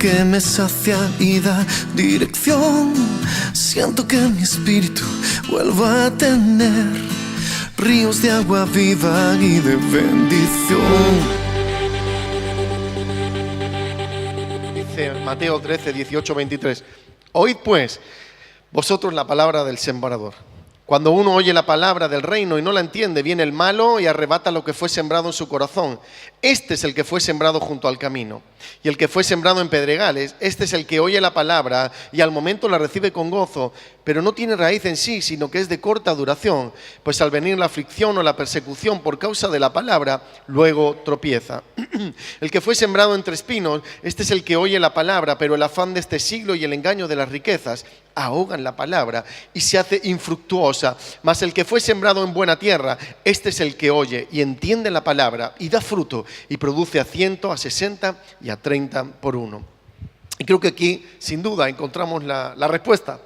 que me sacia y da dirección. Siento que mi espíritu vuelva a tener ríos de agua viva y de bendición. Dice Mateo 13, 18, 23. Oíd pues vosotros la palabra del sembrador. Cuando uno oye la palabra del reino y no la entiende, viene el malo y arrebata lo que fue sembrado en su corazón. Este es el que fue sembrado junto al camino. Y el que fue sembrado en pedregales, este es el que oye la palabra y al momento la recibe con gozo, pero no tiene raíz en sí, sino que es de corta duración, pues al venir la aflicción o la persecución por causa de la palabra, luego tropieza. El que fue sembrado entre espinos, este es el que oye la palabra, pero el afán de este siglo y el engaño de las riquezas ahogan la palabra y se hace infructuosa. Mas el que fue sembrado en buena tierra, este es el que oye y entiende la palabra y da fruto y produce a 100, a 60 y a 30 por uno. Y creo que aquí, sin duda, encontramos la respuesta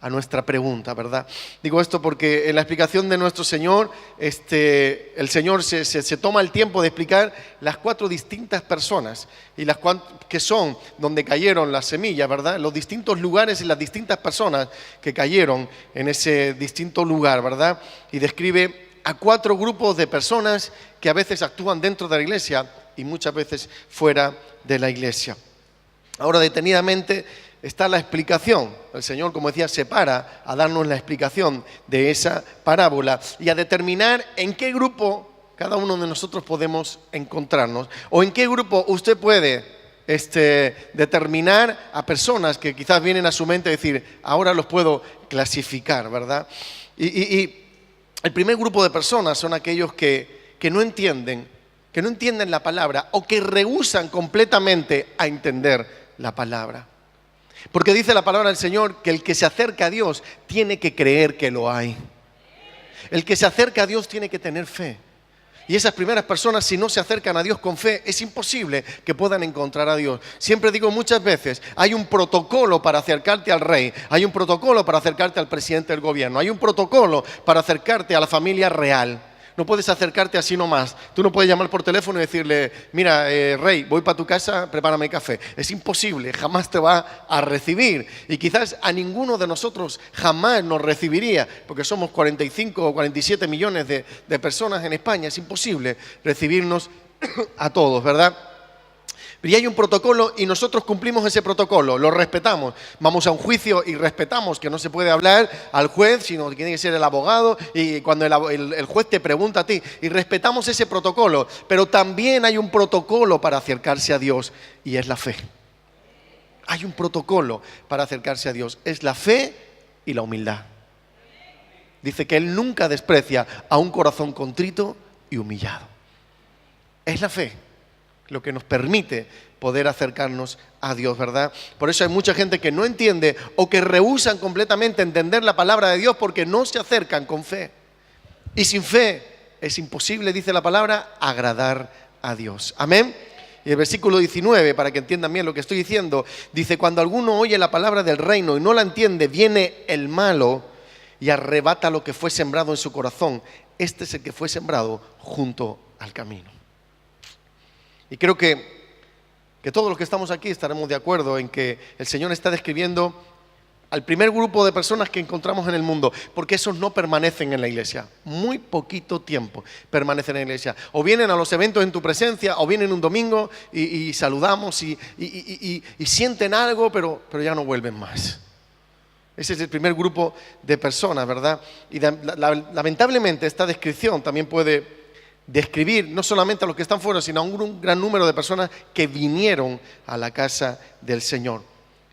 a nuestra pregunta, ¿verdad? Digo esto porque en la explicación de nuestro Señor, el Señor se toma el tiempo de explicar las 4 distintas personas y las que son donde cayeron las semillas, ¿verdad? Los distintos lugares y las distintas personas que cayeron en ese distinto lugar, ¿verdad? Y describe a 4 grupos de personas que a veces actúan dentro de la iglesia y muchas veces fuera de la iglesia. Ahora, detenidamente, está la explicación. El Señor, como decía, se para a darnos la explicación de esa parábola y a determinar en qué grupo cada uno de nosotros podemos encontrarnos o en qué grupo usted puede determinar a personas que quizás vienen a su mente y decir, ahora los puedo clasificar, ¿verdad? Y el primer grupo de personas son aquellos que no entienden la palabra o que rehúsan completamente a entender la palabra. Porque dice la palabra del Señor que el que se acerca a Dios tiene que creer que lo hay. El que se acerca a Dios tiene que tener fe. Y esas primeras personas, si no se acercan a Dios con fe, es imposible que puedan encontrar a Dios. Siempre digo muchas veces, hay un protocolo para acercarte al rey, hay un protocolo para acercarte al presidente del gobierno, hay un protocolo para acercarte a la familia real. No puedes acercarte así nomás. Tú no puedes llamar por teléfono y decirle, mira, rey, voy para tu casa, prepárame café. Es imposible, jamás te va a recibir. Y quizás a ninguno de nosotros jamás nos recibiría, porque somos 45 o 47 millones de personas en España. Es imposible recibirnos a todos, ¿verdad? Y hay un protocolo y nosotros cumplimos ese protocolo, lo respetamos. Vamos a un juicio y respetamos que no se puede hablar al juez, sino que tiene que ser el abogado. Y cuando el juez te pregunta a ti, y respetamos ese protocolo. Pero también hay un protocolo para acercarse a Dios y es la fe. Hay un protocolo para acercarse a Dios, es la fe y la humildad. Dice que Él nunca desprecia a un corazón contrito y humillado. Es la fe lo que nos permite poder acercarnos a Dios, ¿verdad? Por eso hay mucha gente que no entiende o que rehúsan completamente entender la palabra de Dios porque no se acercan con fe. Y sin fe es imposible, dice la palabra, agradar a Dios. Amén. Y el versículo 19, para que entiendan bien lo que estoy diciendo, dice, cuando alguno oye la palabra del reino y no la entiende, viene el malo y arrebata lo que fue sembrado en su corazón. Este es el que fue sembrado junto al camino. Y creo que todos los que estamos aquí estaremos de acuerdo en que el Señor está describiendo al primer grupo de personas que encontramos en el mundo, porque esos no permanecen en la iglesia. Muy poquito tiempo permanecen en la iglesia. O vienen a los eventos en tu presencia, o vienen un domingo y saludamos y sienten algo, pero ya no vuelven más. Ese es el primer grupo de personas, ¿verdad? Y lamentablemente esta descripción también puede describir no solamente a los que están fuera, sino a un gran número de personas que vinieron a la casa del Señor.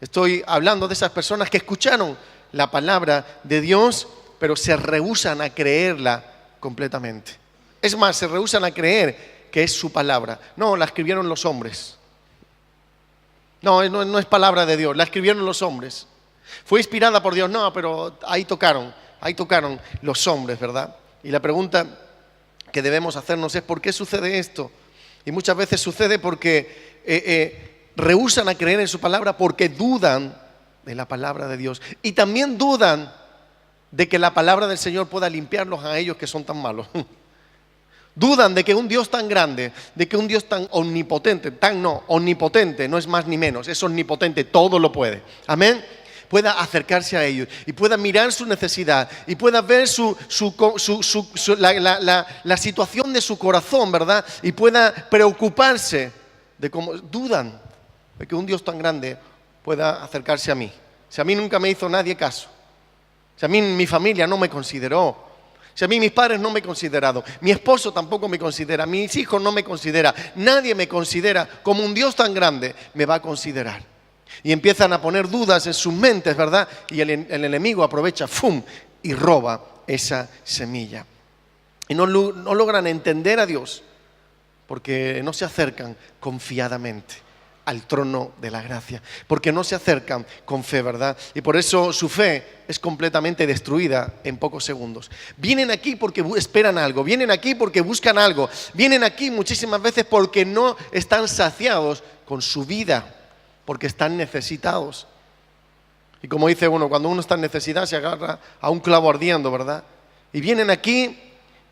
Estoy hablando de esas personas que escucharon la palabra de Dios, pero se rehúsan a creerla completamente. Es más, se rehúsan a creer que es su palabra. No, la escribieron los hombres. No es palabra de Dios, la escribieron los hombres. Fue inspirada por Dios, no, pero ahí tocaron los hombres, ¿verdad? Y la pregunta que debemos hacernos es ¿por qué sucede esto? Y muchas veces sucede porque rehúsan a creer en su palabra porque dudan de la palabra de Dios. Y también dudan de que la palabra del Señor pueda limpiarlos a ellos que son tan malos. Dudan de que un Dios tan grande, de que un Dios tan omnipotente, omnipotente, no es más ni menos, es omnipotente, todo lo puede. Amén. Pueda acercarse a ellos y pueda mirar su necesidad y pueda ver la situación de su corazón, ¿verdad? Y pueda preocuparse de cómo dudan de que un Dios tan grande pueda acercarse a mí. Si a mí nunca me hizo nadie caso, si a mí mi familia no me consideró, si a mí mis padres no me han considerado, mi esposo tampoco me considera, mis hijos no me consideran, nadie me considera, como un Dios tan grande me va a considerar. Y empiezan a poner dudas en sus mentes, ¿verdad? Y el enemigo aprovecha, ¡fum!, y roba esa semilla. Y no logran entender a Dios porque no se acercan confiadamente al trono de la gracia, porque no se acercan con fe, ¿verdad? Y por eso su fe es completamente destruida en pocos segundos. Vienen aquí porque esperan algo, vienen aquí porque buscan algo, vienen aquí muchísimas veces porque no están saciados con su vida, porque están necesitados. Y como dice uno, cuando uno está en necesidad se agarra a un clavo ardiendo, ¿verdad? Y vienen aquí,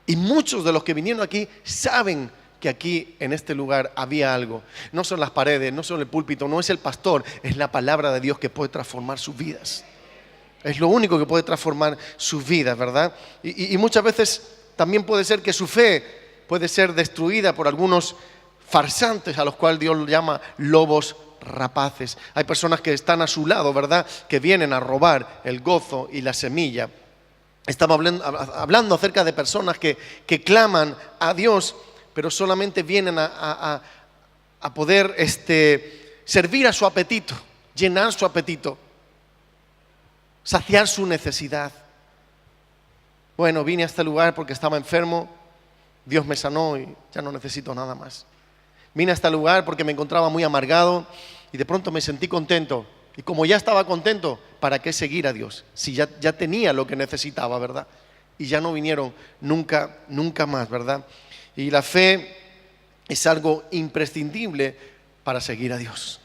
y muchos de los que vinieron aquí saben que aquí en este lugar había algo. No son las paredes, no son el púlpito, no es el pastor, es la palabra de Dios que puede transformar sus vidas. Es lo único que puede transformar sus vidas, ¿verdad? Y muchas veces también puede ser que su fe puede ser destruida por algunos farsantes a los cuales Dios llama lobos rapaces. Hay personas que están a su lado, ¿verdad?, que vienen a robar el gozo y la semilla. Estamos hablando acerca de personas que claman a Dios, pero solamente vienen a poder servir a su apetito, llenar su apetito, saciar su necesidad. Bueno, vine a este lugar porque estaba enfermo, Dios me sanó y ya no necesito nada más. Vine a este lugar porque me encontraba muy amargado y de pronto me sentí contento. Y como ya estaba contento, ¿para qué seguir a Dios? Si ya tenía lo que necesitaba, ¿verdad? Y ya no vinieron nunca más, ¿verdad? Y la fe es algo imprescindible para seguir a Dios.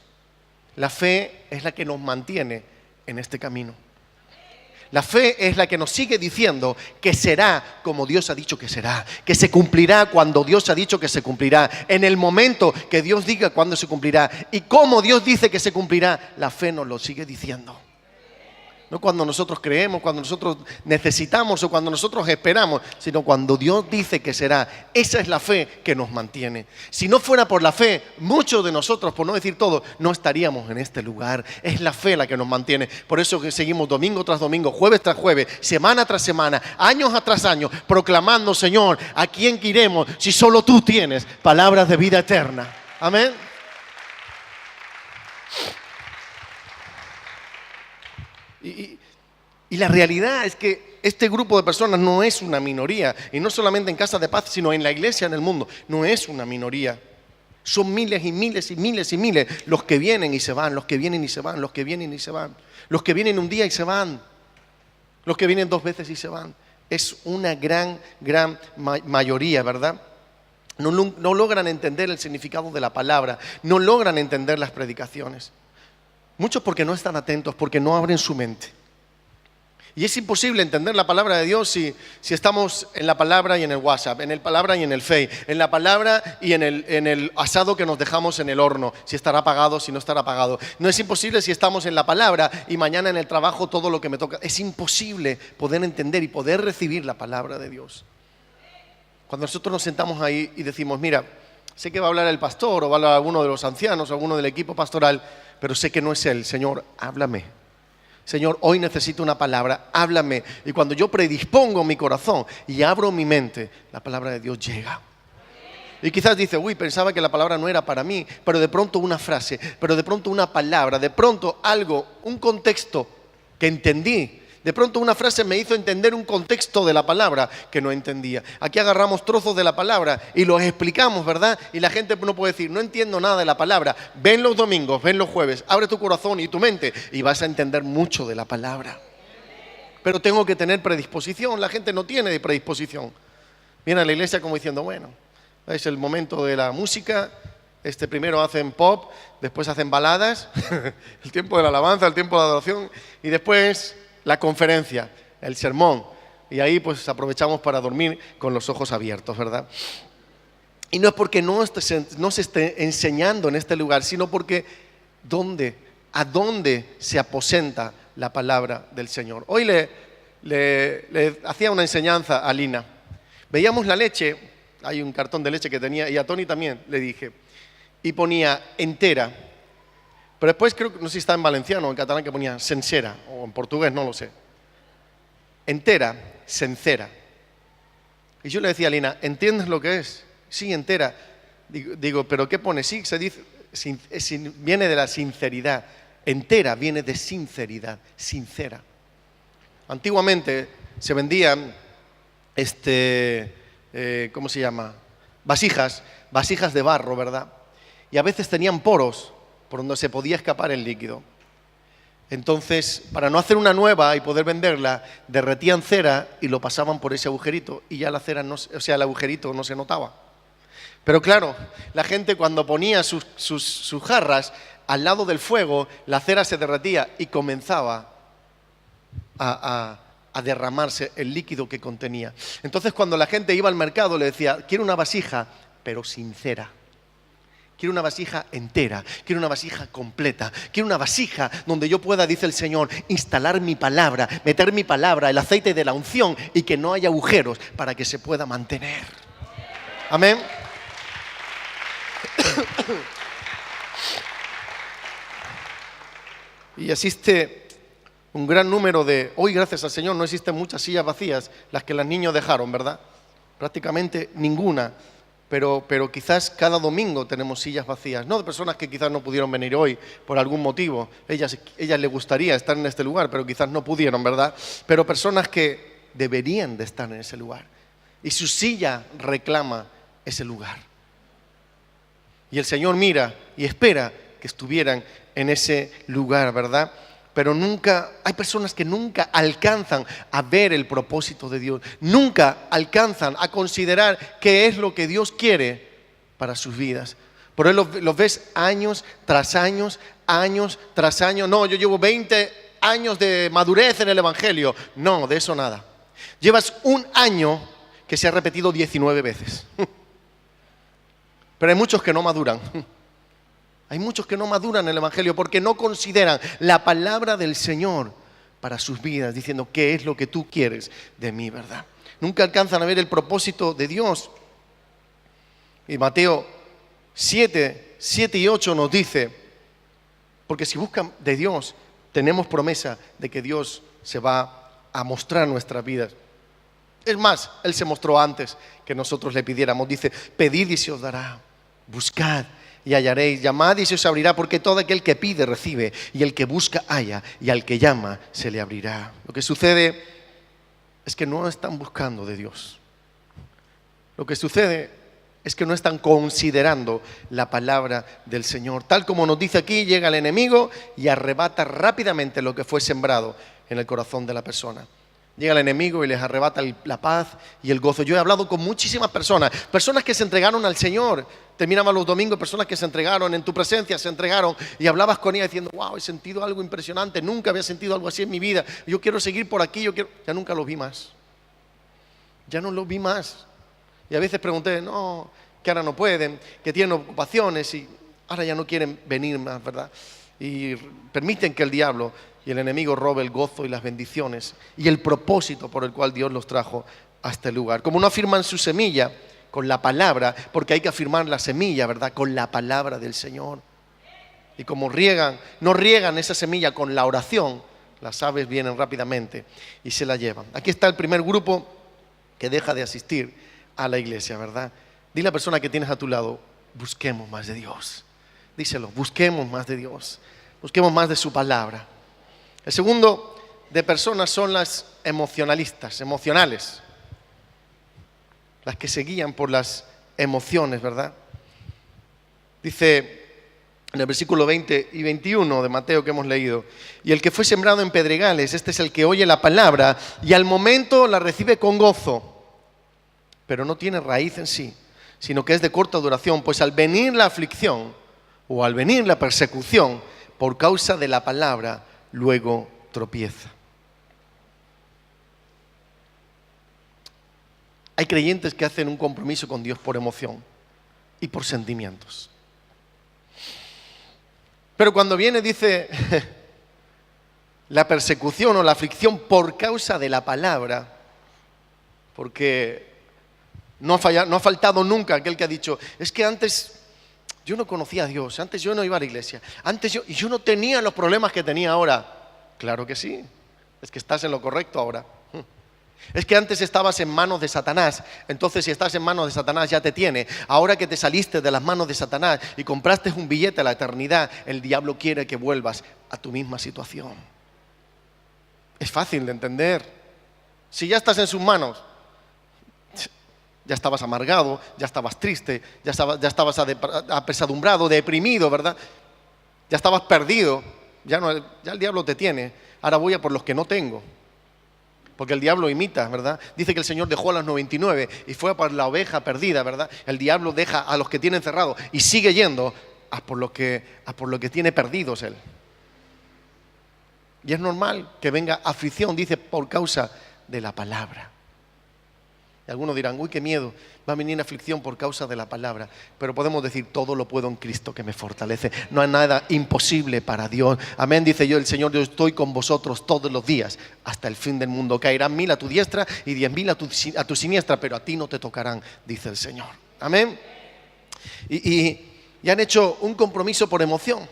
La fe es la que nos mantiene en este camino. La fe es la que nos sigue diciendo que será como Dios ha dicho que será, que se cumplirá cuando Dios ha dicho que se cumplirá, en el momento que Dios diga cuándo se cumplirá y cómo Dios dice que se cumplirá. La fe nos lo sigue diciendo. No cuando nosotros creemos, cuando nosotros necesitamos o cuando nosotros esperamos, sino cuando Dios dice que será. Esa es la fe que nos mantiene. Si no fuera por la fe, muchos de nosotros, por no decir todos, no estaríamos en este lugar. Es la fe la que nos mantiene. Por eso que seguimos domingo tras domingo, jueves tras jueves, semana tras semana, años tras años, proclamando: Señor, ¿a quién iremos si solo tú tienes palabras de vida eterna? Amén. Y la realidad es que este grupo de personas no es una minoría, y no solamente en Casa de Paz, sino en la iglesia, en el mundo, no es una minoría. Son miles y miles y miles y miles los que vienen y se van, los que vienen y se van, los que vienen y se van, los que vienen un día y se van, los que vienen 2 veces y se van. Es una gran mayoría, ¿verdad? No logran entender el significado de la palabra, no logran entender las predicaciones. Muchos porque no están atentos, porque no abren su mente. Y es imposible entender la palabra de Dios si estamos en la palabra y en el WhatsApp, en la palabra y en el Face, en la palabra y en el asado que nos dejamos en el horno, si estará apagado, si no estará apagado. No es imposible si estamos en la palabra y mañana en el trabajo todo lo que me toca. Es imposible poder entender y poder recibir la palabra de Dios. Cuando nosotros nos sentamos ahí y decimos: mira, sé que va a hablar el pastor o va a hablar alguno de los ancianos o alguno del equipo pastoral, pero sé que no es él. Señor, háblame. Señor, hoy necesito una palabra, háblame. Y cuando yo predispongo mi corazón y abro mi mente, la palabra de Dios llega. Y quizás dice: uy, pensaba que la palabra no era para mí, pero de pronto una frase, pero de pronto una palabra, de pronto algo, un contexto que entendí. De pronto una frase me hizo entender un contexto de la palabra que no entendía. Aquí agarramos trozos de la palabra y los explicamos, ¿verdad? Y la gente no puede decir: no entiendo nada de la palabra. Ven los domingos, ven los jueves, abre tu corazón y tu mente y vas a entender mucho de la palabra. Pero tengo que tener predisposición. La gente no tiene predisposición. Viene a la iglesia como diciendo: bueno, es el momento de la música. Primero hacen pop, después hacen baladas, el tiempo de la alabanza, el tiempo de la adoración, y después la conferencia, el sermón, y ahí pues aprovechamos para dormir con los ojos abiertos, ¿verdad? Y no es porque no se esté enseñando en este lugar, sino porque ¿a dónde se aposenta la palabra del Señor? Hoy le hacía una enseñanza a Lina. Veíamos la leche, hay un cartón de leche que tenía, y a Tony también le dije, y ponía entera. Pero después creo que, no sé si está en valenciano o en catalán, que ponía sencera, o en portugués, no lo sé. Entera, sincera. Y yo le decía a Lina, ¿entiendes lo que es? Sí, entera. Digo, ¿pero qué pone? Sí, se dice, viene de la sinceridad. Entera viene de sinceridad, sincera. Antiguamente se vendían, ¿cómo se llama? Vasijas de barro, ¿verdad? Y a veces tenían poros por donde se podía escapar el líquido. Entonces, para no hacer una nueva y poder venderla, derretían cera y lo pasaban por ese agujerito y ya la cera el agujerito no se notaba. Pero claro, la gente cuando ponía sus jarras al lado del fuego, la cera se derretía y comenzaba a derramarse el líquido que contenía. Entonces, cuando la gente iba al mercado, le decía, quiero una vasija, pero sin cera. Quiero una vasija entera, quiero una vasija completa, quiero una vasija donde yo pueda, dice el Señor, instalar mi palabra, meter mi palabra, el aceite de la unción y que no haya agujeros para que se pueda mantener. Amén. Y existe un gran número hoy gracias al Señor no existen muchas sillas vacías, las que los niños dejaron, ¿verdad? Prácticamente ninguna. Pero quizás cada domingo tenemos sillas vacías, no de personas que quizás no pudieron venir hoy por algún motivo. Ellas les gustaría estar en este lugar, pero quizás no pudieron, ¿verdad? Pero personas que deberían de estar en ese lugar. Y su silla reclama ese lugar. Y el Señor mira y espera que estuvieran en ese lugar, ¿verdad? Pero hay personas que nunca alcanzan a ver el propósito de Dios, nunca alcanzan a considerar qué es lo que Dios quiere para sus vidas. Por eso los ves años tras años, años tras años. No, yo llevo 20 años de madurez en el Evangelio. No, de eso nada. Llevas un año que se ha repetido 19 veces. Pero hay muchos que no maduran. Hay muchos que no maduran en el Evangelio porque no consideran la palabra del Señor para sus vidas, diciendo, ¿qué es lo que tú quieres de mí, verdad? Nunca alcanzan a ver el propósito de Dios. Y Mateo 7 y 8 nos dice, porque si buscan de Dios, tenemos promesa de que Dios se va a mostrar en nuestras vidas. Es más, Él se mostró antes que nosotros le pidiéramos. Dice, pedid y se os dará, buscad y hallaréis, llamad y se os abrirá, porque todo aquel que pide recibe, y el que busca halla, y al que llama se le abrirá. Lo que sucede es que no están buscando de Dios. Lo que sucede es que no están considerando la palabra del Señor. Tal como nos dice aquí, llega el enemigo y arrebata rápidamente lo que fue sembrado en el corazón de la persona. Llega el enemigo y les arrebata la paz y el gozo. Yo he hablado con muchísimas personas que se entregaron al Señor. Terminaban los domingos, personas que se entregaron en tu presencia, se entregaron y hablabas con ellas diciendo, wow, he sentido algo impresionante, nunca había sentido algo así en mi vida. Yo quiero seguir por aquí, ya nunca lo vi más. Ya no lo vi más. Y a veces pregunté, no, que ahora no pueden, que tienen ocupaciones y ahora ya no quieren venir más, ¿verdad? Y permiten que el diablo y el enemigo robe el gozo y las bendiciones y el propósito por el cual Dios los trajo a este lugar. Como no afirman su semilla con la palabra, porque hay que afirmar la semilla, ¿verdad? Con la palabra del Señor. Y como no riegan esa semilla con la oración, las aves vienen rápidamente y se la llevan. Aquí está el primer grupo que deja de asistir a la iglesia, ¿verdad? Dile a la persona que tienes a tu lado, busquemos más de Dios. Díselo, busquemos más de Dios. Busquemos más de su palabra. El segundo de personas son las emocionales. Las que se guían por las emociones, ¿verdad? Dice en el versículo 20 y 21 de Mateo que hemos leído, y el que fue sembrado en pedregales, este es el que oye la palabra y al momento la recibe con gozo, pero no tiene raíz en sí, sino que es de corta duración, pues al venir la aflicción o al venir la persecución por causa de la palabra, luego tropieza. Hay creyentes que hacen un compromiso con Dios por emoción. y por sentimientos. Pero cuando viene, dice, la persecución o la aflicción por causa de la palabra, porque no ha faltado nunca aquel que ha dicho, es que antes yo no conocía a Dios, antes yo no iba a la iglesia, y yo no tenía los problemas que tenía ahora. Claro que sí, es que estás en lo correcto ahora. Es que antes estabas en manos de Satanás, entonces si estás en manos de Satanás ya te tiene. Ahora que te saliste de las manos de Satanás y compraste un billete a la eternidad, el diablo quiere que vuelvas a tu misma situación. Es fácil de entender. Si ya estás en sus manos, ya estabas amargado, ya estabas triste, ya estabas apesadumbrado, deprimido, ¿verdad? Ya estabas perdido, ya el diablo te tiene. Ahora voy a por los que no tengo. Porque el diablo imita, ¿verdad? Dice que el Señor dejó a las 99 y fue a por la oveja perdida, ¿verdad? El diablo deja a los que tiene encerrados y sigue yendo a por lo que tiene perdidos él. Y es normal que venga aflicción, dice, por causa de la palabra. Y algunos dirán, uy, qué miedo, va a venir aflicción por causa de la palabra. Pero podemos decir, todo lo puedo en Cristo que me fortalece. No hay nada imposible para Dios. Amén, dice yo, el Señor, yo estoy con vosotros todos los días, hasta el fin del mundo. Caerán 1000 a tu diestra y 10.000 a tu siniestra, pero a ti no te tocarán, dice el Señor. Amén. Y han hecho un compromiso por emoción.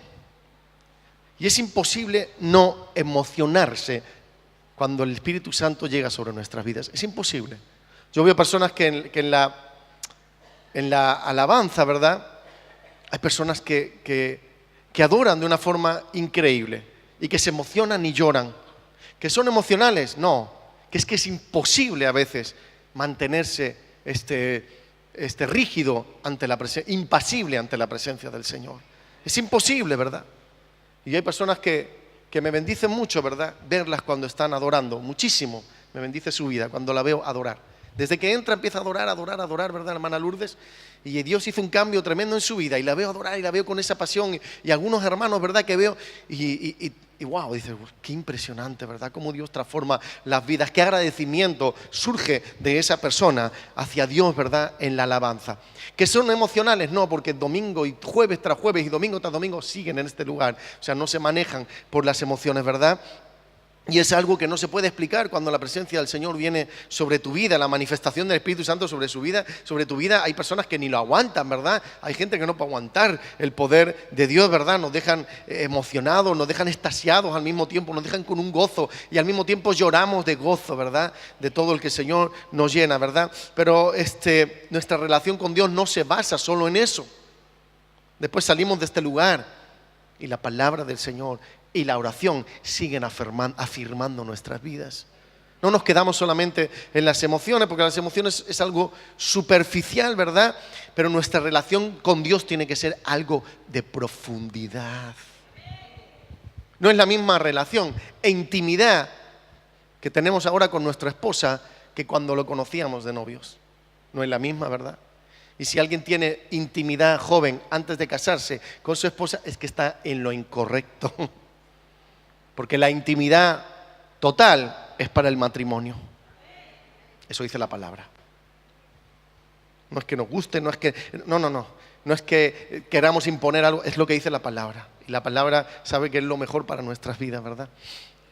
Y es imposible no emocionarse cuando el Espíritu Santo llega sobre nuestras vidas. Es imposible. Yo veo personas que en la alabanza, ¿verdad? Hay personas que adoran de una forma increíble y que se emocionan y lloran. ¿Que son emocionales? No. Que es imposible a veces mantenerse rígido ante la presencia, impasible ante la presencia del Señor. Es imposible, ¿verdad? Y hay personas que me bendicen mucho, ¿verdad? Verlas cuando están adorando, muchísimo. Me bendice su vida cuando la veo adorar. Desde que entra empieza a adorar, ¿verdad, hermana Lourdes? Y Dios hizo un cambio tremendo en su vida y la veo adorar y la veo con esa pasión. Y algunos hermanos, ¿verdad?, que veo y wow, dices, qué impresionante, ¿verdad? Cómo Dios transforma las vidas. Qué agradecimiento surge de esa persona hacia Dios, ¿verdad?, en la alabanza. ¿Que son emocionales? No, porque domingo y jueves tras jueves y domingo tras domingo siguen en este lugar. O sea, no se manejan por las emociones, ¿verdad? Y es algo que no se puede explicar cuando la presencia del Señor viene sobre tu vida, la manifestación del Espíritu Santo sobre tu vida. Hay personas que ni lo aguantan, ¿verdad? Hay gente que no puede aguantar el poder de Dios, ¿verdad? Nos dejan emocionados, nos dejan extasiados al mismo tiempo, nos dejan con un gozo y al mismo tiempo lloramos de gozo, ¿verdad? De todo el que el Señor nos llena, ¿verdad? Pero nuestra relación con Dios no se basa solo en eso. Después salimos de este lugar y la palabra del Señor y la oración siguen afirmando nuestras vidas. No nos quedamos solamente en las emociones, porque las emociones es algo superficial, ¿verdad? Pero nuestra relación con Dios tiene que ser algo de profundidad. No es la misma relación e intimidad que tenemos ahora con nuestra esposa que cuando lo conocíamos de novios. No es la misma, ¿verdad? Y si alguien tiene intimidad joven antes de casarse con su esposa, es que está en lo incorrecto. Porque la intimidad total es para el matrimonio. Eso dice la palabra. No es que nos guste, no es que... No. No es que queramos imponer algo, es lo que dice la palabra. Y la palabra sabe que es lo mejor para nuestras vidas, ¿verdad?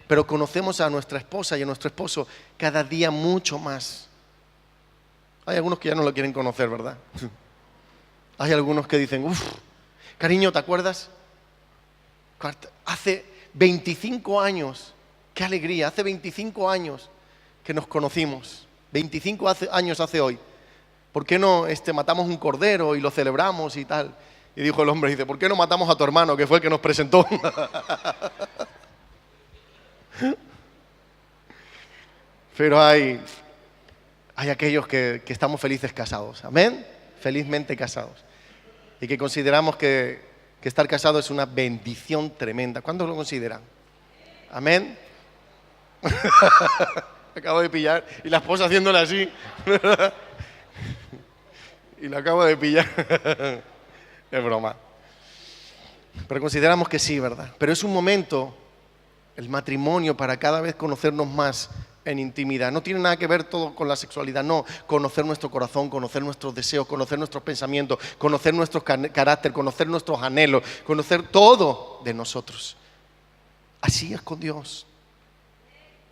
Pero conocemos a nuestra esposa y a nuestro esposo cada día mucho más. Hay algunos que ya no lo quieren conocer, ¿verdad? Hay algunos que dicen, cariño, ¿te acuerdas? Hace 25 años, qué alegría, hace 25 años que nos conocimos, 25 años hace hoy. ¿Por qué no matamos un cordero y lo celebramos y tal? Y dijo el hombre, dice, ¿por qué no matamos a tu hermano que fue el que nos presentó? Pero hay aquellos que estamos felices casados, amén, felizmente casados. Y que consideramos que estar casado es una bendición tremenda. ¿Cuántos lo consideran? Amén. Acabo de pillar. Y la esposa haciéndole así. Y la acabo de pillar. Es broma. Pero consideramos que sí, ¿verdad? Pero es un momento, el matrimonio, para cada vez conocernos más en intimidad. No tiene nada que ver todo con la sexualidad, no. Conocer nuestro corazón, conocer nuestros deseos, conocer nuestros pensamientos, conocer nuestro carácter, conocer nuestros anhelos, conocer todo de nosotros. Así es con Dios.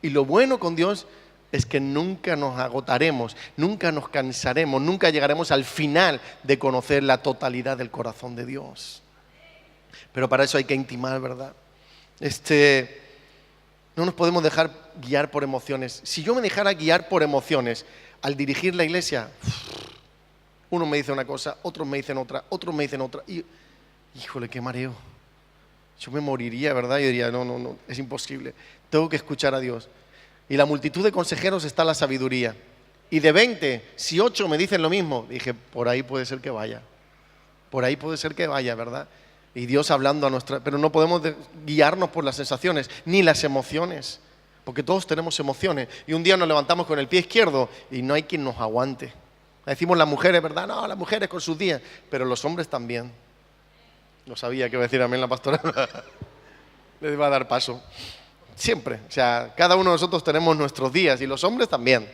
Y lo bueno con Dios es que nunca nos agotaremos, nunca nos cansaremos, nunca llegaremos al final de conocer la totalidad del corazón de Dios. Pero para eso hay que intimar, ¿verdad? No nos podemos dejar guiar por emociones. Si yo me dejara guiar por emociones al dirigir la iglesia, unos me dicen una cosa, otros me dicen otra, otros me dicen otra. Y, híjole, qué mareo. Yo me moriría, ¿verdad? Yo diría, no, es imposible. Tengo que escuchar a Dios. Y la multitud de consejeros está la sabiduría. Y de 20, si 8 me dicen lo mismo, dije, por ahí puede ser que vaya. Por ahí puede ser que vaya, ¿verdad? Y Dios hablando a nuestra... Pero no podemos guiarnos por las sensaciones, ni las emociones. Porque todos tenemos emociones. Y un día nos levantamos con el pie izquierdo y no hay quien nos aguante. Decimos las mujeres, ¿verdad? No, las mujeres con sus días. Pero los hombres también. No sabía qué iba a decir amén la pastora. Le iba a dar paso. Siempre. O sea, cada uno de nosotros tenemos nuestros días. Y los hombres también.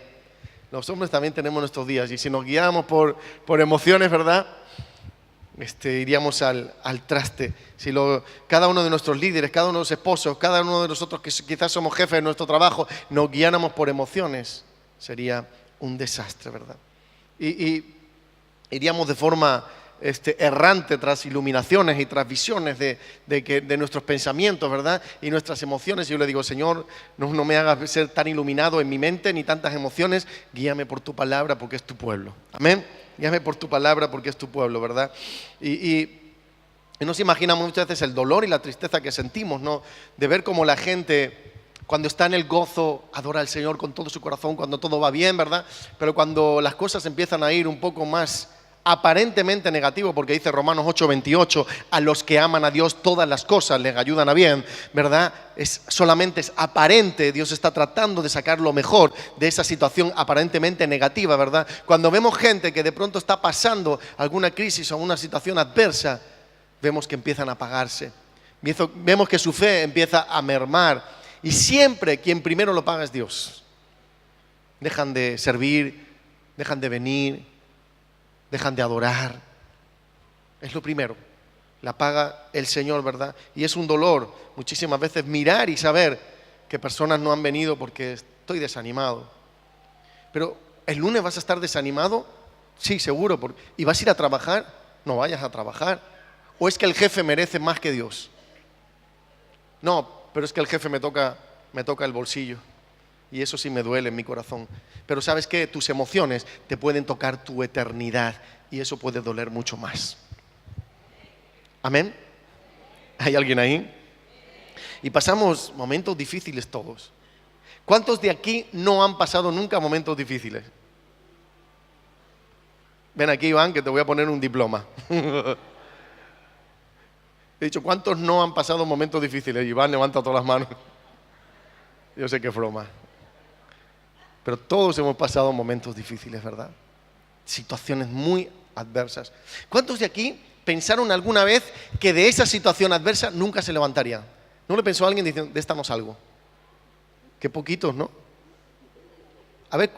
Los hombres también tenemos nuestros días. Y si nos guiamos por emociones, ¿verdad? Iríamos al traste. Si cada uno de nuestros líderes, cada uno de los esposos, cada uno de nosotros que quizás somos jefes de nuestro trabajo, nos guiáramos por emociones, sería un desastre, ¿verdad? Y iríamos de forma errante tras iluminaciones y tras visiones de nuestros pensamientos, ¿verdad? Y nuestras emociones. Y yo le digo, Señor, no me hagas ser tan iluminado en mi mente ni tantas emociones, guíame por tu palabra porque es tu pueblo. Amén. Guíame por tu palabra porque es tu pueblo, ¿verdad? Y no se imagina muchas veces el dolor y la tristeza que sentimos, ¿no? De ver cómo la gente, cuando está en el gozo, adora al Señor con todo su corazón, cuando todo va bien, ¿verdad? Pero cuando las cosas empiezan a ir un poco más aparentemente negativo, porque dice Romanos 8:28, a los que aman a Dios todas las cosas les ayudan a bien, ¿verdad? Solamente es aparente, Dios está tratando de sacar lo mejor de esa situación aparentemente negativa, ¿verdad? Cuando vemos gente que de pronto está pasando alguna crisis o una situación adversa, vemos que empiezan a apagarse, vemos que su fe empieza a mermar, y siempre quien primero lo paga es Dios. Dejan de servir, dejan de venir, dejan de adorar. Es lo primero. La paga el Señor, ¿verdad? Y es un dolor muchísimas veces mirar y saber que personas no han venido porque estoy desanimado. Pero ¿el lunes vas a estar desanimado? Sí, seguro. ¿Y vas a ir a trabajar? No vayas a trabajar. ¿O es que el jefe merece más que Dios? No, pero es que el jefe me toca el bolsillo. Y eso sí me duele en mi corazón. Pero ¿sabes qué? Tus emociones te pueden tocar tu eternidad y eso puede doler mucho más. ¿Amén? ¿Hay alguien ahí? Y pasamos momentos difíciles todos. ¿Cuántos de aquí no han pasado nunca momentos difíciles? Ven aquí, Iván, que te voy a poner un diploma. He dicho, ¿cuántos no han pasado momentos difíciles? Iván, levanta todas las manos. Yo sé que es broma. Pero todos hemos pasado momentos difíciles, ¿verdad? Situaciones muy adversas. ¿Cuántos de aquí pensaron alguna vez que de esa situación adversa nunca se levantarían? ¿No le pensó a alguien diciendo, de esta no salgo? Qué poquitos, ¿no? A ver,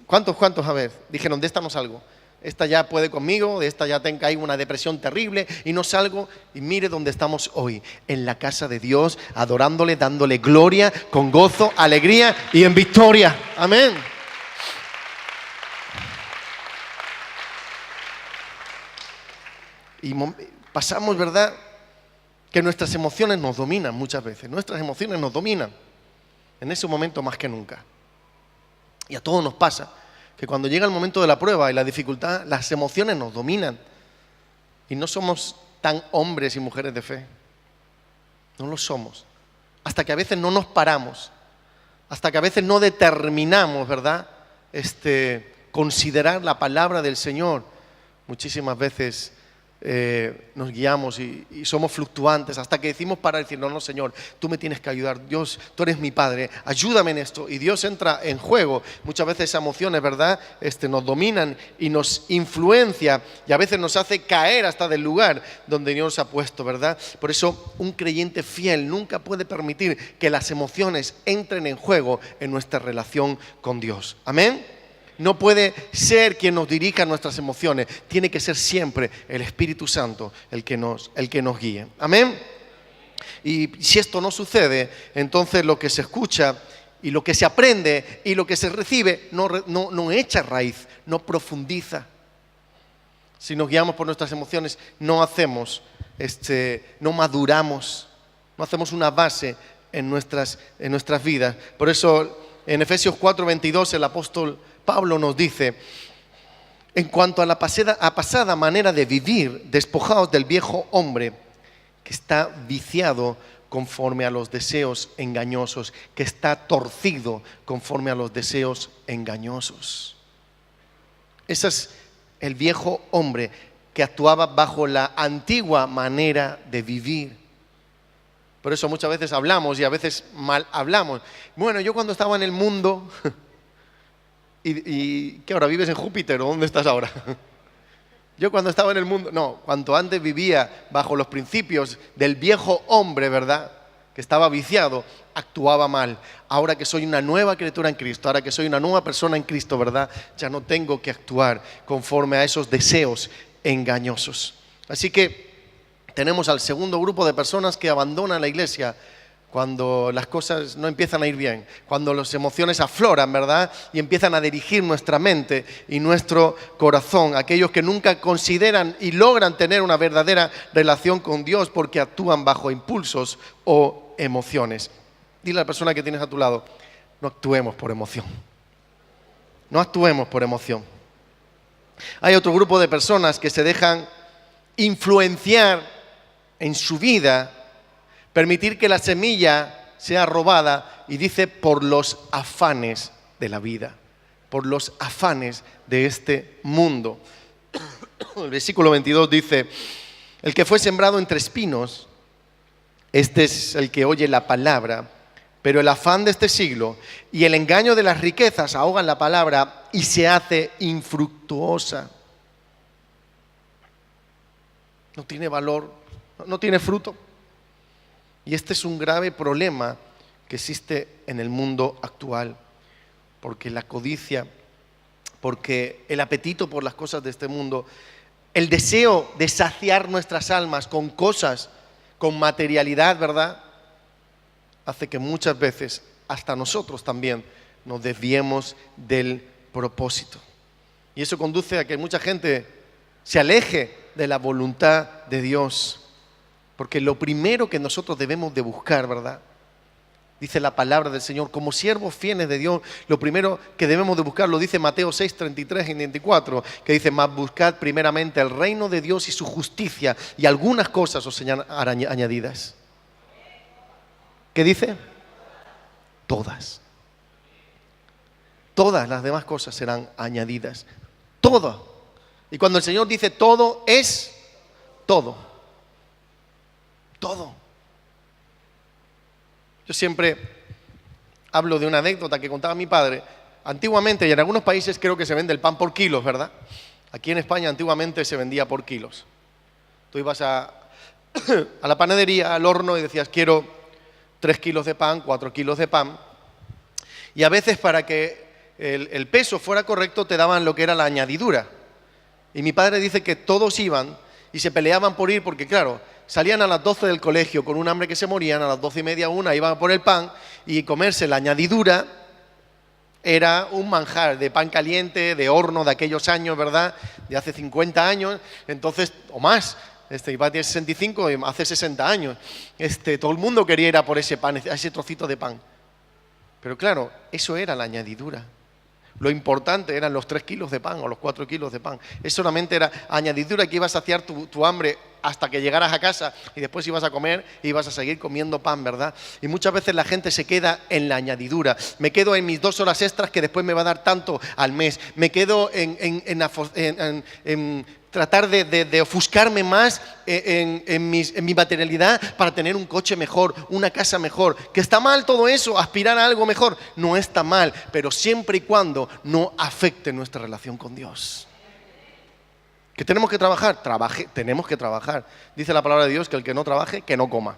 ¿cuántos a ver? Dijeron, de esta no salgo. Esta ya puede conmigo, de esta ya caigo una depresión terrible y no salgo. Y mire dónde estamos hoy, en la casa de Dios, adorándole, dándole gloria, con gozo, alegría y en victoria. Amén. Y pasamos, ¿verdad?, que nuestras emociones nos dominan muchas veces. Nuestras emociones nos dominan en ese momento más que nunca. Y a todos nos pasa que cuando llega el momento de la prueba y la dificultad, las emociones nos dominan y no somos tan hombres y mujeres de fe. No lo somos. Hasta que a veces no nos paramos, hasta que a veces no determinamos, ¿verdad?, considerar la palabra del Señor. Muchísimas veces nos guiamos y somos fluctuantes hasta que decimos para decir, no, Señor, tú me tienes que ayudar, Dios, tú eres mi Padre, ayúdame en esto. Y Dios entra en juego. Muchas veces esas emociones, ¿verdad?, nos dominan y nos influencia y a veces nos hace caer hasta del lugar donde Dios ha puesto, ¿verdad? Por eso un creyente fiel nunca puede permitir que las emociones entren en juego en nuestra relación con Dios. Amén. No puede ser quien nos dirija nuestras emociones. Tiene que ser siempre el Espíritu Santo el que nos guíe. Amén. Y si esto no sucede, entonces lo que se escucha y lo que se aprende y lo que se recibe no echa raíz, no profundiza. Si nos guiamos por nuestras emociones, no maduramos, no hacemos una base en nuestras vidas. Por eso en Efesios 4:22 el apóstol Pablo nos dice, en cuanto a la pasada manera de vivir, despojaos del viejo hombre que está viciado conforme a los deseos engañosos, que está torcido conforme a los deseos engañosos. Ese es el viejo hombre que actuaba bajo la antigua manera de vivir. Por eso muchas veces hablamos y a veces mal hablamos. Bueno, yo cuando estaba en el mundo... ¿Y qué ahora? ¿Vives en Júpiter o dónde estás ahora? Yo cuando estaba en el mundo, no, cuanto antes vivía bajo los principios del viejo hombre, ¿verdad?, que estaba viciado, actuaba mal. Ahora que soy una nueva criatura en Cristo, ahora que soy una nueva persona en Cristo, ¿verdad?, ya no tengo que actuar conforme a esos deseos engañosos. Así que tenemos al segundo grupo de personas que abandonan la iglesia cuando las cosas no empiezan a ir bien, cuando las emociones afloran, ¿verdad?, y empiezan a dirigir nuestra mente y nuestro corazón. Aquellos que nunca consideran y logran tener una verdadera relación con Dios porque actúan bajo impulsos o emociones. Dile a la persona que tienes a tu lado, no actuemos por emoción. No actuemos por emoción. Hay otro grupo de personas que se dejan influenciar en su vida, permitir que la semilla sea robada, y dice por los afanes de la vida, por los afanes de este mundo. El versículo 22 dice, el que fue sembrado entre espinos, este es el que oye la palabra, pero el afán de este siglo y el engaño de las riquezas ahogan la palabra y se hace infructuosa. No tiene valor, no tiene fruto. Y este es un grave problema que existe en el mundo actual, porque la codicia, porque el apetito por las cosas de este mundo, el deseo de saciar nuestras almas con cosas, con materialidad, ¿verdad?, hace que muchas veces, hasta nosotros también, nos desviemos del propósito. Y eso conduce a que mucha gente se aleje de la voluntad de Dios. Porque lo primero que nosotros debemos de buscar, ¿verdad?, dice la palabra del Señor, como siervos fieles de Dios, lo primero que debemos de buscar, lo dice Mateo 6, 33 y 34, que dice, mas buscad primeramente el reino de Dios y su justicia, y algunas cosas os serán añadidas. ¿Qué dice? Todas. Todas las demás cosas serán añadidas. Todo. Y cuando el Señor dice todo, es todo. Todo. Yo siempre hablo de una anécdota que contaba mi padre. Antiguamente, y en algunos países creo que se vende el pan por kilos, ¿verdad? Aquí en España antiguamente se vendía por kilos. Tú ibas a la panadería, al horno, y decías, quiero 3 kilos de pan, 4 kilos de pan. Y a veces para que el peso fuera correcto te daban lo que era la añadidura. Y mi padre dice que todos iban y se peleaban por ir porque, claro, salían a las 12 del colegio con un hambre que se morían, a las 12:30, 1, iban a por el pan, y comerse la añadidura era un manjar de pan caliente, de horno de aquellos años, ¿verdad?, de hace 50 años, entonces, o más. Mi padre tiene 65, hace 60 años. Todo el mundo quería ir a por ese pan, a ese trocito de pan. Pero claro, eso era la añadidura. Lo importante eran los 3 kilos de pan o los 4 kilos de pan. Eso solamente era añadidura que iba a saciar tu hambre hasta que llegaras a casa, y después ibas a comer y ibas a seguir comiendo pan, ¿verdad? Y muchas veces la gente se queda en la añadidura. Me quedo en mis 2 horas extras que después me va a dar tanto al mes. Me quedo en tratar de ofuscarme más en mi materialidad para tener un coche mejor, una casa mejor. ¿Que está mal todo eso? Aspirar a algo mejor. No está mal, pero siempre y cuando no afecte nuestra relación con Dios. ¿Que tenemos que trabajar? Tenemos que trabajar. Dice la palabra de Dios que el que no trabaje, que no coma.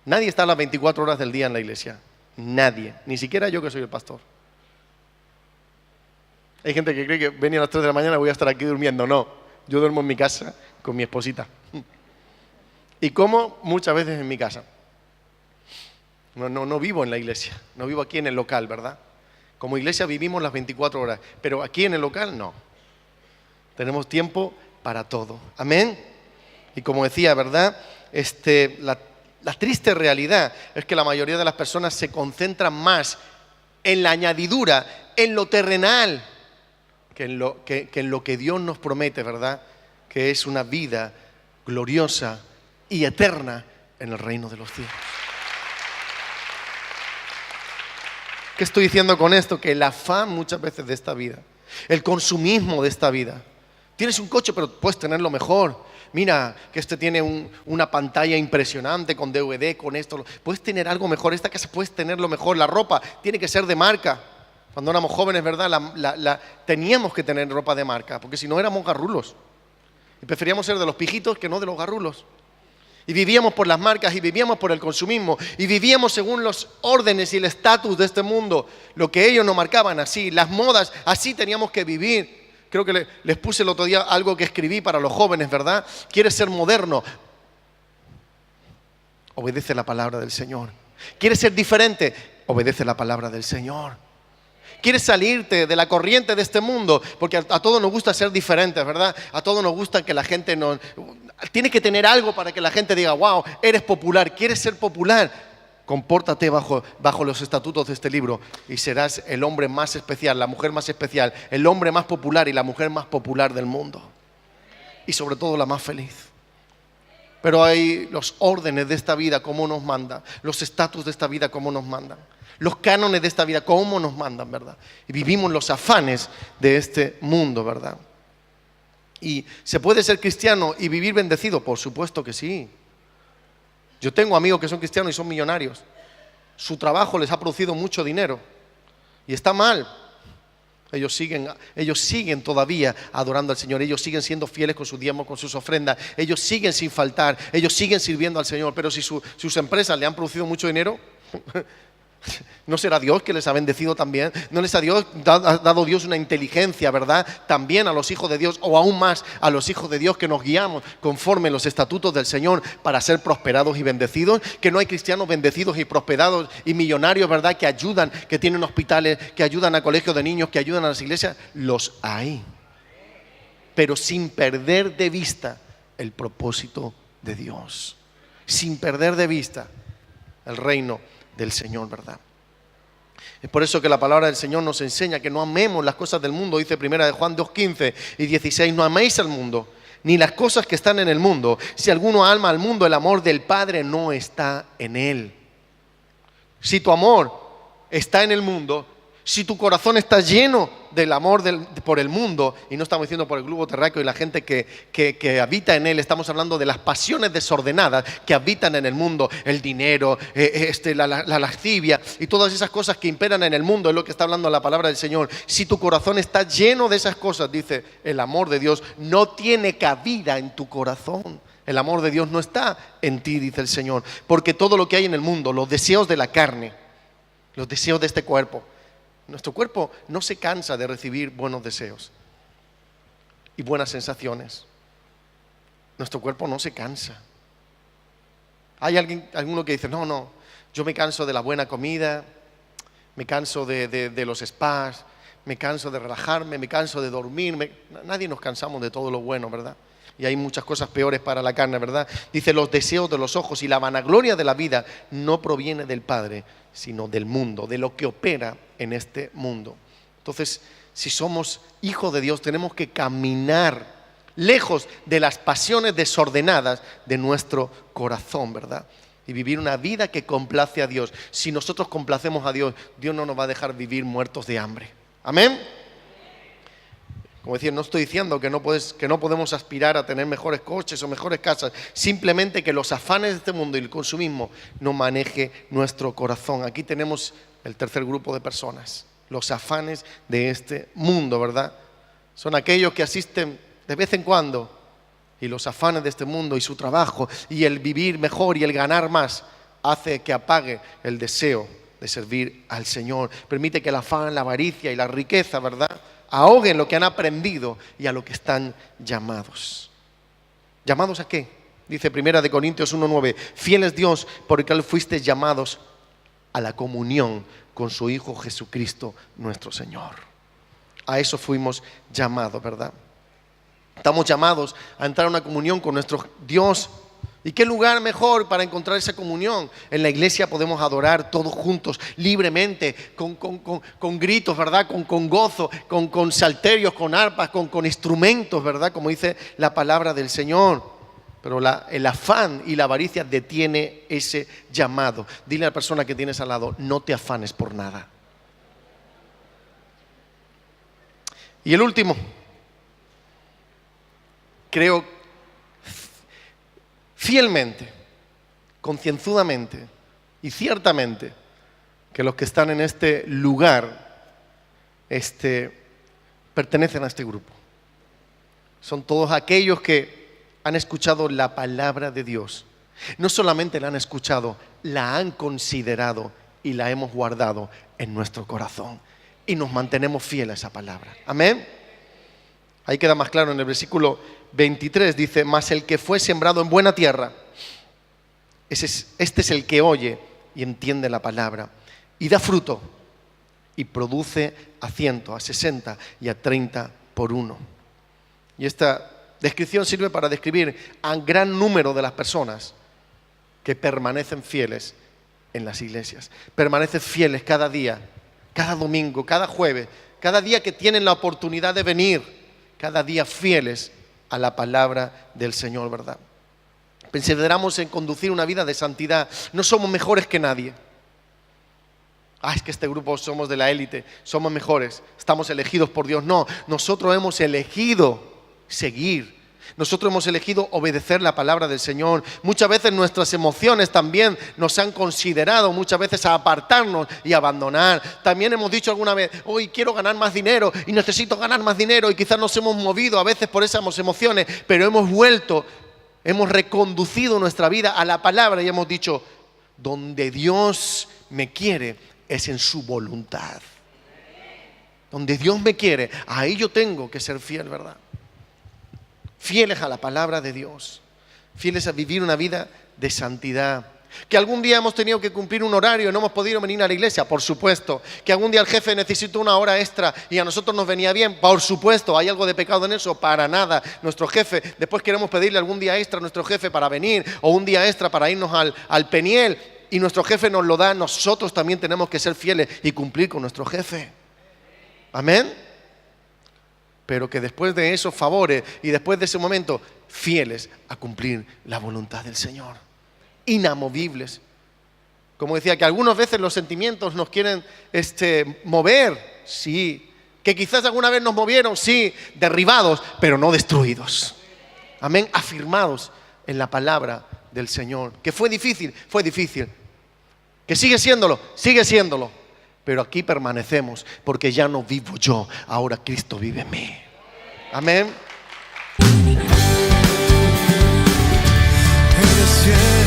Nadie está las 24 horas del día en la iglesia. Nadie. Ni siquiera yo que soy el pastor. Hay gente que cree que venir a las 3 de la mañana voy a estar aquí durmiendo. No, yo duermo en mi casa con mi esposita. Y como muchas veces en mi casa. No vivo en la iglesia, no vivo aquí en el local, ¿verdad? Como iglesia vivimos las 24 horas, pero aquí en el local no. Tenemos tiempo para todo. Amén. Y como decía, ¿verdad? La triste realidad es que la mayoría de las personas se concentran más en la añadidura, en lo terrenal, que en lo que Dios nos promete, ¿verdad? Que es una vida gloriosa y eterna en el reino de los cielos. ¿Qué estoy diciendo con esto? Que el afán muchas veces de esta vida, el consumismo de esta vida. Tienes un coche, pero puedes tenerlo mejor. Mira, que tiene una pantalla impresionante con DVD, con esto. Puedes tener algo mejor. Esta casa puedes tenerlo mejor. La ropa tiene que ser de marca. Cuando éramos jóvenes, ¿verdad? Teníamos que tener ropa de marca, porque si no éramos garrulos. Y preferíamos ser de los pijitos que no de los garrulos. Y vivíamos por las marcas y vivíamos por el consumismo. Y vivíamos según los órdenes y el estatus de este mundo. Lo que ellos nos marcaban así. Las modas, así teníamos que vivir. Creo que les puse el otro día algo que escribí para los jóvenes, ¿verdad? ¿Quieres ser moderno? Obedece la palabra del Señor. ¿Quieres ser diferente? Obedece la palabra del Señor. ¿Quieres salirte de la corriente de este mundo? Porque a todos nos gusta ser diferentes, ¿verdad? A todos nos gusta que la gente nos... Tienes que tener algo para que la gente diga, wow, eres popular. ¿Quieres ser popular? Compórtate bajo los estatutos de este libro y serás el hombre más especial, la mujer más especial, el hombre más popular y la mujer más popular del mundo. Y sobre todo la más feliz. Pero hay los órdenes de esta vida, cómo nos mandan, los estatus de esta vida, cómo nos mandan, los cánones de esta vida, cómo nos mandan, ¿verdad? Y vivimos los afanes de este mundo, ¿verdad? ¿Y se puede ser cristiano y vivir bendecido? Por supuesto que sí. Yo tengo amigos que son cristianos y son millonarios. Su trabajo les ha producido mucho dinero. Y está mal. Ellos siguen todavía adorando al Señor. Ellos siguen siendo fieles con sus diezmos, con sus ofrendas. Ellos siguen sin faltar. Ellos siguen sirviendo al Señor. Pero si sus empresas le han producido mucho dinero, ¿no será Dios que les ha bendecido también? ¿No les ha dado Dios una inteligencia, verdad? También a los hijos de Dios, o aún más a los hijos de Dios, que nos guiamos conforme los estatutos del Señor para ser prosperados y bendecidos. Que no hay cristianos bendecidos y prosperados y millonarios, ¿verdad? Que ayudan, que tienen hospitales, que ayudan a colegios de niños, que ayudan a las iglesias. Los hay. Pero sin perder de vista el propósito de Dios. Sin perder de vista el reino del Señor, ¿verdad? Es por eso que la palabra del Señor nos enseña que no amemos las cosas del mundo. Dice primera de Juan 2:15 y 16, no améis al mundo, ni las cosas que están en el mundo. Si alguno ama al mundo, el amor del Padre no está en él. Si tu amor está en el mundo, si tu corazón está lleno del amor por el mundo, y no estamos diciendo por el globo terráqueo y la gente que habita en él, estamos hablando de las pasiones desordenadas que habitan en el mundo, el dinero, la lascivia y todas esas cosas que imperan en el mundo, es lo que está hablando la palabra del Señor. Si tu corazón está lleno de esas cosas, dice, el amor de Dios no tiene cabida en tu corazón. El amor de Dios no está en ti, dice el Señor, porque todo lo que hay en el mundo, los deseos de la carne, los deseos de este cuerpo, nuestro cuerpo no se cansa de recibir buenos deseos y buenas sensaciones. Nuestro cuerpo no se cansa. Hay alguno que dice, no, yo me canso de la buena comida, me canso de los spas, me canso de relajarme, me canso de dormir. Nadie nos cansamos de todo lo bueno, ¿verdad? Y hay muchas cosas peores para la carne, ¿verdad? Dice, los deseos de los ojos y la vanagloria de la vida no proviene del Padre, sino del mundo, de lo que opera en este mundo. Entonces, si somos hijos de Dios, tenemos que caminar lejos de las pasiones desordenadas de nuestro corazón, ¿verdad? Y vivir una vida que complace a Dios. Si nosotros complacemos a Dios, Dios no nos va a dejar vivir muertos de hambre. ¿Amén? Como decía, no estoy diciendo que no podemos aspirar a tener mejores coches o mejores casas, simplemente que los afanes de este mundo y el consumismo no maneje nuestro corazón. Aquí tenemos el tercer grupo de personas, los afanes de este mundo, ¿verdad? Son aquellos que asisten de vez en cuando y los afanes de este mundo y su trabajo y el vivir mejor y el ganar más hace que apague el deseo de servir al Señor. Permite que el afán, la avaricia y la riqueza, ¿verdad?, ahoguen lo que han aprendido y a lo que están llamados. ¿Llamados a qué? Dice 1 Corintios 1:9, fiel es Dios por el cual fuisteis llamados a la comunión con su Hijo Jesucristo nuestro Señor. A eso fuimos llamados, ¿verdad? Estamos llamados a entrar a una comunión con nuestro Dios. ¿Y qué lugar mejor para encontrar esa comunión? En la iglesia podemos adorar todos juntos, libremente, con gritos, ¿verdad? Con gozo, con salterios, con arpas, con instrumentos, ¿verdad? Como dice la palabra del Señor. Pero el afán y la avaricia detiene ese llamado. Dile a la persona que tienes al lado, no te afanes por nada. Y el último, creo fielmente, concienzudamente y ciertamente que los que están en este lugar pertenecen a este grupo. Son todos aquellos que han escuchado la palabra de Dios. No solamente la han escuchado, la han considerado y la hemos guardado en nuestro corazón. Y nos mantenemos fieles a esa palabra. Amén. Ahí queda más claro en el versículo 23, dice, mas el que fue sembrado en buena tierra, este es el que oye y entiende la palabra y da fruto y produce a 100, a 60 y a 30 por uno. Y esta descripción sirve para describir a un gran número de las personas que permanecen fieles en las iglesias. Permanecen fieles cada día, cada domingo, cada jueves, cada día que tienen la oportunidad de venir, cada día fieles a la palabra del Señor, ¿verdad? Perseveramos en conducir una vida de santidad. No somos mejores que nadie. Es que este grupo somos de la élite, somos mejores, estamos elegidos por Dios. No, nosotros hemos elegido seguir. Nosotros hemos elegido obedecer la palabra del Señor. Muchas veces nuestras emociones también nos han considerado, muchas veces a apartarnos y abandonar. También hemos dicho alguna vez, hoy quiero ganar más dinero y necesito ganar más dinero, y quizás nos hemos movido a veces por esas emociones, pero hemos vuelto, hemos reconducido nuestra vida a la palabra y hemos dicho, donde Dios me quiere es en su voluntad. Donde Dios me quiere, ahí yo tengo que ser fiel, ¿verdad? Fieles a la palabra de Dios, fieles a vivir una vida de santidad. Que algún día hemos tenido que cumplir un horario y no hemos podido venir a la iglesia, por supuesto. Que algún día el jefe necesitó una hora extra y a nosotros nos venía bien, por supuesto. ¿Hay algo de pecado en eso? Para nada. Nuestro jefe, después queremos pedirle algún día extra a nuestro jefe para venir, o un día extra para irnos al Peniel, y nuestro jefe nos lo da. Nosotros también tenemos que ser fieles y cumplir con nuestro jefe. Amén. Pero que después de esos favores y después de ese momento, fieles a cumplir la voluntad del Señor. Inamovibles. Como decía, que algunas veces los sentimientos nos quieren mover, sí. Que quizás alguna vez nos movieron, sí. Derribados, pero no destruidos. Amén. Afirmados en la palabra del Señor. Que fue difícil, Que sigue siéndolo. Pero aquí permanecemos porque ya no vivo yo, ahora Cristo vive en mí. Amén. En el cielo